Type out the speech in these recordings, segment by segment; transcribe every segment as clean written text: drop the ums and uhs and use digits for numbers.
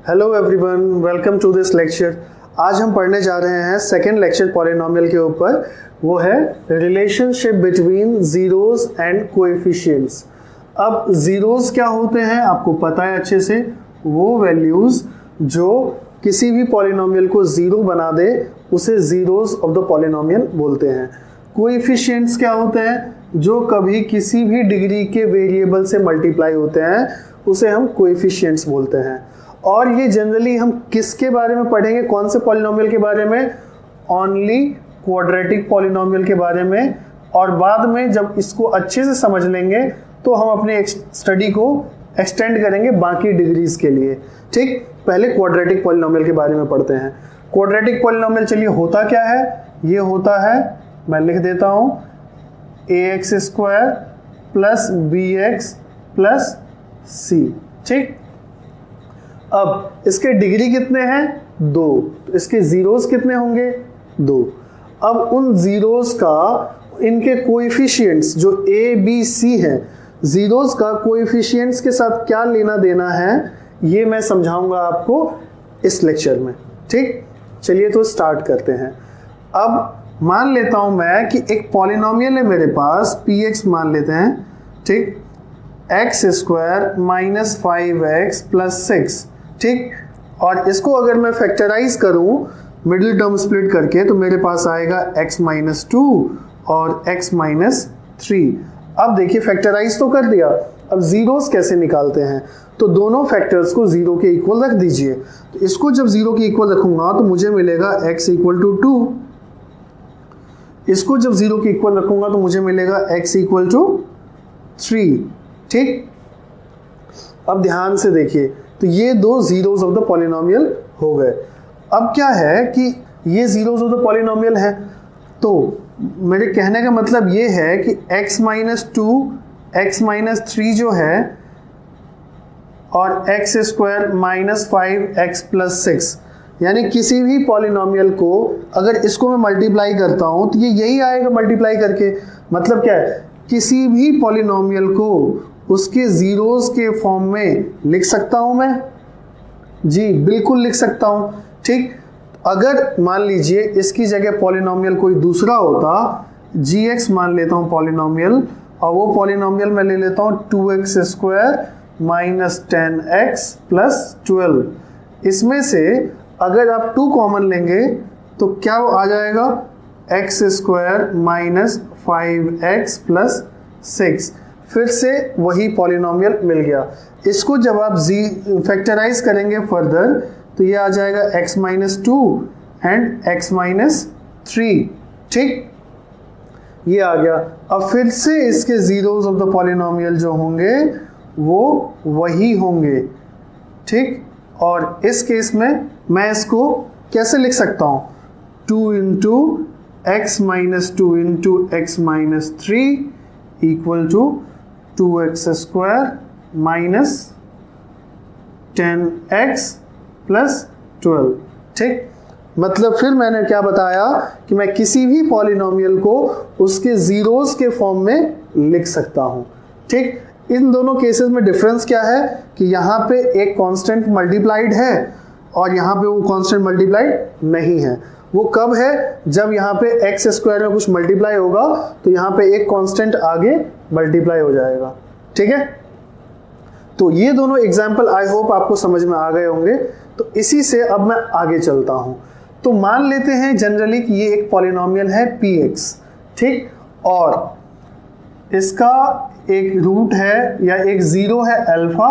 Hello everyone, welcome to this lecture. आज हम पढ़ने जा रहे हैं सेकेंड लेक्चर पॉलिनोमियल के ऊपर। वो है relationship between zeros and coefficients. अब जीरोस क्या होते हैं आपको पता है अच्छे से, वो वैल्यूज जो किसी भी पॉलिनोमियल को जीरो बना दे उसे जीरोस ऑफ द पॉलिनोमियल बोलते हैं। कोएफिशिएंट्स क्या होते हैं, जो कभी किसी भी डिग्री के वेरिएबल से मल्टीप्लाई होते हैं उसे हम कोएफिशिएंट्स बोलते हैं। और ये जनरली हम किसके बारे में पढ़ेंगे, कौन से पॉलिनोमियल के बारे में? ओनली क्वाड्रेटिक पॉलिनोमियल के बारे में। और बाद में जब इसको अच्छे से समझ लेंगे तो हम अपने स्टडी को एक्सटेंड करेंगे बाकी डिग्रीज के लिए। ठीक, पहले क्वाड्रेटिक पॉलिनोमियल के बारे में पढ़ते हैं। क्वाड्रेटिक पॉलिनोमियल चलिए होता क्या है, ये होता है, मैं लिख देता हूं, ax square plus bx plus c। ठीक, अब इसके डिग्री कितने हैं? 2। तो इसके जीरोस कितने होंगे? 2। अब उन जीरोस का इनके कोएफिशिएंट्स जो a b c हैं, जीरोस का कोएफिशिएंट्स के साथ क्या लेना देना है ये मैं समझाऊंगा आपको इस लेक्चर में। ठीक, चलिए तो स्टार्ट करते हैं। अब मान लेता हूं मैं कि एक पॉलिनोमियल है मेरे पास, px मान लेते हैं। ठीक, x square minus 5x plus 6। ठीक, और इसको अगर मैं फैक्टराइज करूं मिडिल टर्म स्प्लिट करके तो मेरे पास आएगा x माइनस 2 और x माइनस 3। अब देखिए फैक्टराइज तो कर दिया, अब जीरोस कैसे निकालते हैं? तो दोनों फैक्टर्स को जीरो के इक्वल रख दीजिए। तो इसको जब जीरो के इक्वल रखूंगा तो मुझे मिलेगा x इक्वल टू 2। इसको जब जीरो के इक्वल रखूंगा तो मुझे मिलेगा x इक्वल टू 3। ठीक, अब ध्यान से देखिए, तो ये दो जीरोस ऑफ द पॉलिनोमियल हो गए। अब क्या है कि ये जीरोस ऑफ द पॉलिनोमियल है, तो मेरे कहने का मतलब ये है कि x माइनस 2 x माइनस 3 जो है और x square minus 5x plus 6, यानी किसी भी पॉलिनोमियल को अगर इसको मैं मल्टीप्लाई करता हूं तो ये यही आएगा मल्टीप्लाई करके। मतलब क्या है, किसी भी पॉलिनोमियल को उसके जीरोस के फॉर्म में लिख सकता हूं मैं। जी बिल्कुल लिख सकता हूं। ठीक, अगर मान लीजिए इसकी जगह पॉलिनोमियल कोई दूसरा होता, gx मान लेता हूं पॉलिनोमियल, और वो पॉलिनोमियल मैं ले लेता हूं 2x square minus 10x plus 12। इसमें से अगर आप 2 कॉमन लेंगे तो क्या आ जाएगा? x square minus 5x plus 6। फिर से वही पॉलिनोमियल मिल गया। इसको जब आप फैक्टराइज करेंगे फर्दर तो ये आ जाएगा x minus 2 and x minus 3। ठीक, ये आ गया। अब फिर से इसके जीरोस ऑफ द पॉलिनोमियल जो होंगे वो वही होंगे। ठीक, और इस केस में मैं इसको कैसे लिख सकता हूं? 2 into x minus 2 into x minus 3 equal to 2x square minus 10x plus 12। ठीक, मतलब फिर मैंने क्या बताया कि मैं किसी भी पॉलिनोमियल को उसके जीरोस के फॉर्म में लिख सकता हूं। ठीक, इन दोनों केसेस में डिफरेंस क्या है कि यहाँ पे एक कांस्टेंट मल्टीप्लाइड है और यहाँ पे वो कांस्टेंट मल्टीप्लाइड नहीं है। वो कब है? जब यहाँ पे एक्स स्क्वायर में कुछ मल्टीप्लाई होगा तो यहाँ पे एक कांस्टेंट आगे मल्टीप्लाई हो जाएगा। ठीक है, तो ये दोनों एग्जाम्पल आई होप आपको समझ में आ गए होंगे। तो इसी से अब मैं आगे चलता हूं। तो मान लेते हैं जनरली कि ये एक पॉलिनोमियल है px। ठीक, और इसका एक रूट है या एक जीरो है अल्फा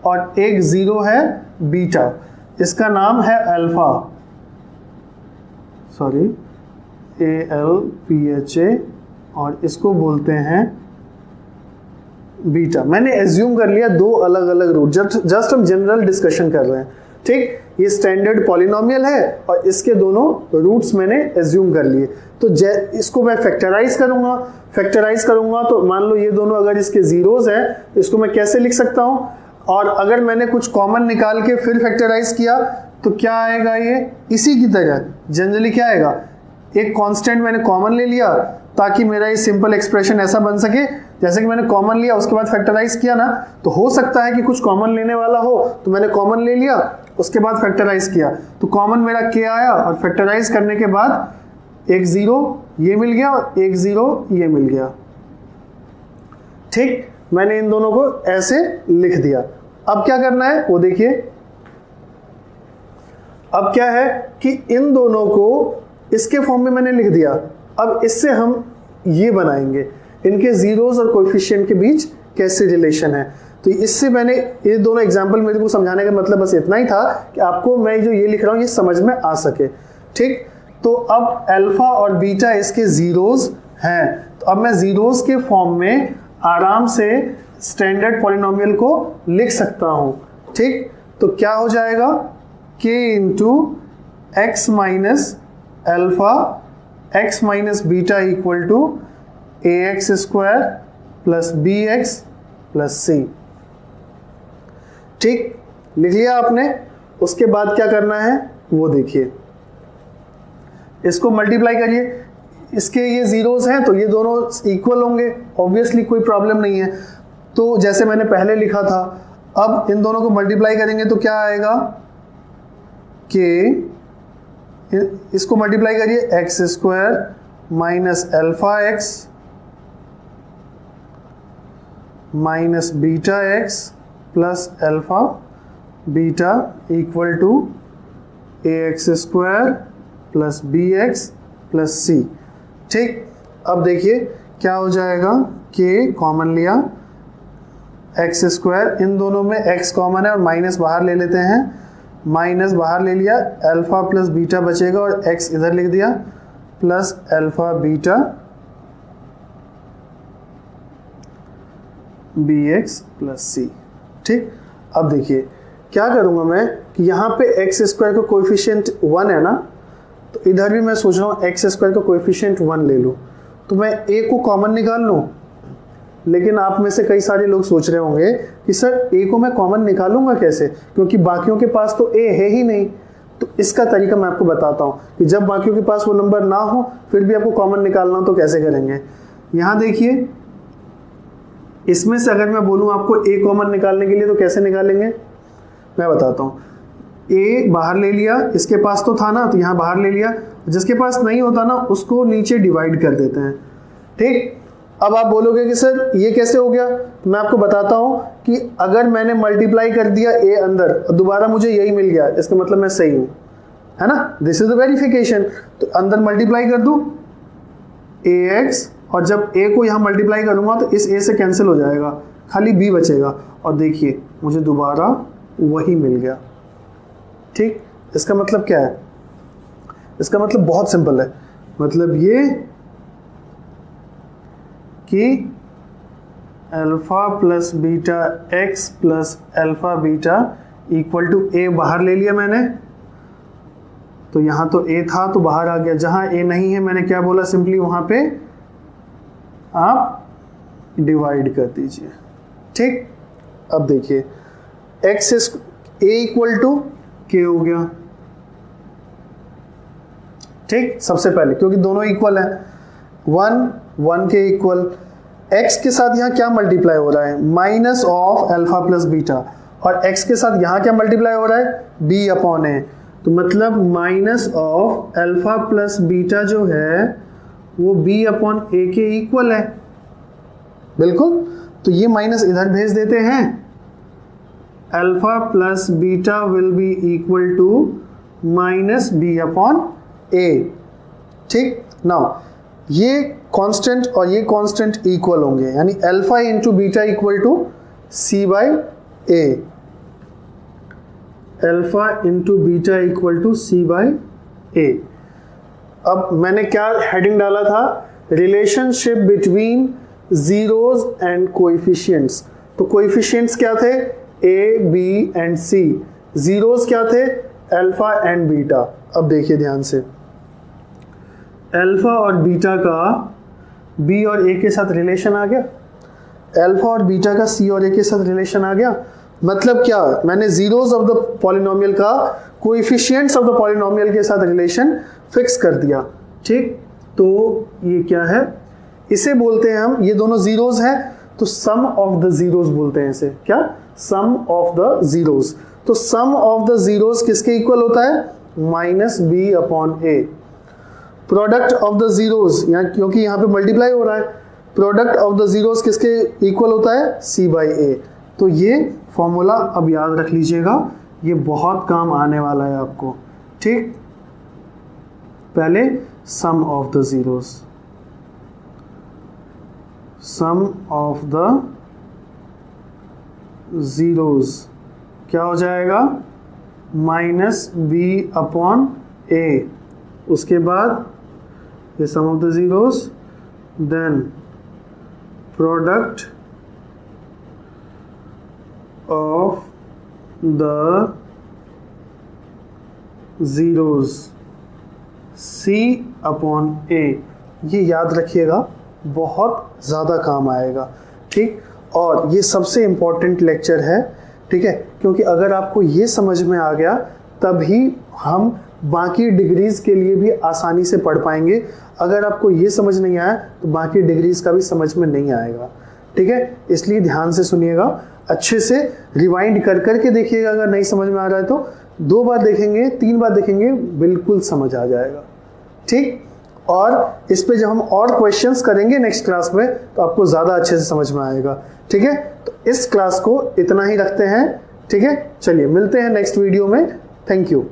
और एक जीरो है बीटा। इसका नाम है अल्फा, सॉरी ALPHA, और इसको बोलते हैं बीटा। मैंने एज्यूम कर लिया दो अलग अलग रूट, जस्ट हम जनरल डिस्कशन कर रहे हैं। ठीक, ये स्टैंडर्ड पॉलिनोमियल है और इसके दोनों रूट्स मैंने एज्यूम कर लिए। तो इसको मैं फैक्टराइज करूंगा तो मान लो ये दोनों अगर इसके जीरोस हैं तो इसको मैं कैसे लिख सकता हूं? और अगर मैंने कुछ कॉमन निकाल के फिर फैक्टराइज किया तो क्या आएगा? ये इसी की तरह जनरली क्या आएगा, एक कांस्टेंट मैंने कॉमन ले लिया ताकि मेरा ये सिंपल एक्सप्रेशन ऐसा बन सके जैसे कि मैंने कॉमन लिया उसके बाद फैक्टराइज किया ना, तो हो सकता है कि कुछ कॉमन लेने वाला हो तो मैंने कॉमन ले लिया उसके बाद फैक्टराइज किया तो कॉमन मेरा k आया और फैक्टराइज करने के बाद एक 0 ये मिल गया और एक 0 ये मिल गया। ठीक, मैंने इन दोनों को ऐसे लिख दिया। अब क्या करना है वो देखिए। अब क्या है कि इन दोनों को इसके फॉर्म में मैंने लिख दिया। अब इससे हम ये बनाएंगे इनके जीरोस और कोएफिशिएंट के बीच कैसे रिलेशन है। तो इससे मैंने ये दोनों एग्जांपल मेरे को समझाने का मतलब बस इतना ही था कि आपको मैं जो ये लिख रहा हूँ ये समझ में आ सके। ठीक, तो अब अल्फा और बीटा इसके जीरोस हैं, तो अब मैं जीरोस के फॉर्म में आराम से स्टैंडर्ड पॉलिनोमियल को लिख सकता हूँ। ठीक, तो क्या हो जाएगा k into x minus alpha x minus beta equal to a x square plus b x plus c. ठीक, लिख लिया आपने। उसके बाद क्या करना है वो देखिए, इसको मल्टीप्लाई करिए। इसके ये जीरोस हैं तो ये दोनों इक्वल होंगे, ऑब्वियसली कोई प्रॉब्लम नहीं है। तो जैसे मैंने पहले लिखा था, अब इन दोनों को मल्टीप्लाई करेंगे तो क्या आएगा कि इसको मल्टीप्लाई करिए x square minus alpha x minus beta x plus alpha beta equal to a x square plus b x plus c. ठीक, अब देखिए क्या हो जाएगा कि कॉमन लिया एक्स स्क्वायर, इन दोनों में एक्स कॉमन है और माइनस बाहर ले लेते हैं, माइनस बाहर ले लिया, अल्फा प्लस बीटा बचेगा और एक्स इधर लिख दिया plus alpha beta b x plus c. ठीक, अब देखिए क्या करूँगा मैं कि यहाँ पे एक्स स्क्वायर का कोएफिशिएंट 1 है ना, तो इधर भी मैं सोच रहा हूँ एक्स स्क्वायर का कोएफिशिएंट 1 ले लूँ, तो मैं ए को कॉमन निकाल लूँ। लेकिन आप में से कई सारे लोग सोच रहे होंगे कि सर ए को मैं कॉमन निकालूंगा कैसे, क्योंकि बाकियों के पास तो ए है ही नहीं। तो इसका तरीका मैं आपको बताता हूँ कि जब बाकियों के पास वो नंबर ना हो फिर भी आपको कॉमन निकालना हो तो कैसे करेंगे। यहाँ देखिए, इसमें से अगर मैं बोलूँ आपको ए कॉमन निकालने के लिए तो कैसे निकालेंगे मैं बताता हूँ। ए बाहर ले लिया, इसके पास तो था ना तो यहाँ बाहर ले लिया, जिसके पास नहीं होता ना उसको नीचे डिवाइड कर देते हैं। ठीक, अब आप बोलोगे कि सर ये कैसे हो गया, तो मैं आपको बताता हूँ कि अगर मैंने मल्टीप्लाई कर दिया ए अंदर और दोबारा मुझे यही मिल गया, इसका मतलब मैं सही हूँ, है ना। This is the verification. तो अंदर मल्टीप्लाई कर दूँ ए एक्स, और जब ए को यहाँ मल्टीप्लाई करूँगा तो इस ए से कैंसिल हो जाएगा, खाली बी बचेगा, और देखिए मुझे दोबारा वही मिल गया। ठीक, इसका मतलब क्या है, इसका मतलब बहुत सिंपल है, मतलब ये कि alpha plus beta x plus alpha beta equal to a बाहर ले लिया मैंने, तो यहाँ तो ए था तो बाहर आ गया, जहाँ ए नहीं है मैंने क्या बोला, सिंपली वहाँ पे आप डिवाइड कर दीजिए। ठीक, अब देखिए एक्स ए इक्वल टू के हो गया। ठीक, सबसे पहले क्योंकि दोनों इक्वल है, 1 के इक्वल, x के साथ यहाँ क्या मल्टीप्लाई हो रहा है, minus of alpha plus beta, और x के साथ यहाँ क्या मल्टीप्लाई हो रहा है, b अपॉन ए, तो मतलब minus of alpha plus beta जो है वो b अपॉन ए के इक्वल है। बिल्कुल, तो ये माइनस इधर भेज देते हैं, alpha plus beta will be equal to minus b upon a. ठीक, नाउ ये कांस्टेंट और ये कांस्टेंट इक्वल होंगे, यानी alpha into beta equal to c by a, alpha into beta equal to c by a. अब मैंने क्या heading डाला था, relationship between zeros and coefficients. तो कोएफिशिएंट्स क्या थे, a b and c, zeros क्या थे, अल्फा एंड बीटा। अब देखिए ध्यान से, अल्फा और बीटा का बी और ए के साथ रिलेशन आ गया, अल्फा और बीटा का सी और ए के साथ रिलेशन आ गया। मतलब क्या, मैंने जीरोस ऑफ द पॉलिनोमियल का कोएफिशिएंट्स ऑफ द पॉलिनोमियल के साथ रिलेशन फिक्स कर दिया। ठीक, तो ये क्या है, इसे बोलते हैं हम, ये दोनों जीरोस हैं तो सम ऑफ द जीरोस बोलते हैं इसे, क्या, सम ऑफ द जीरोस। तो सम ऑफ द जीरोस किसके इक्वल होता है? Minus b upon a. Product of the zeros, यहाँ क्योंकि यहाँ पे मल्टीप्लाई हो रहा है, प्रोडक्ट ऑफ द जीरोस किसके इक्वल होता है? C by a. तो ये फॉर्मूला अब याद रख लीजिएगा, ये बहुत काम आने वाला है आपको, ठीक। पहले sum of the zeros, sum of the zeros क्या हो जाएगा? Minus b upon a. उसके बाद ये sum of the zeros, then product of the zeros c upon a. ये याद रखिएगा, बहुत ज़्यादा काम आएगा, ठीक। और ये सबसे इम्पॉर्टेंट लेक्चर है, ठीक है, क्योंकि अगर आपको ये समझ में आ गया तभी हम बाकी डिग्रीज के लिए भी आसानी से पढ़ पाएंगे। अगर आपको ये समझ नहीं आया तो बाकी डिग्रीज का भी समझ में नहीं आएगा, ठीक है। इसलिए ध्यान से सुनिएगा, अच्छे से रिवाइंड कर करके देखिएगा। अगर नहीं समझ में आ रहा है तो 2 बार देखेंगे, 3 बार देखेंगे, बिल्कुल समझ आ जाएगा, ठीक। और इस पे जब हम और क्वेश्चंस करेंगे नेक्स्ट क्लास में तो आपको ज़्यादा अच्छे से समझ में आएगा, ठीक है। तो इस क्लास को इतना ही रखते हैं, ठीक है। चलिए मिलते हैं नेक्स्ट वीडियो में। Thank you.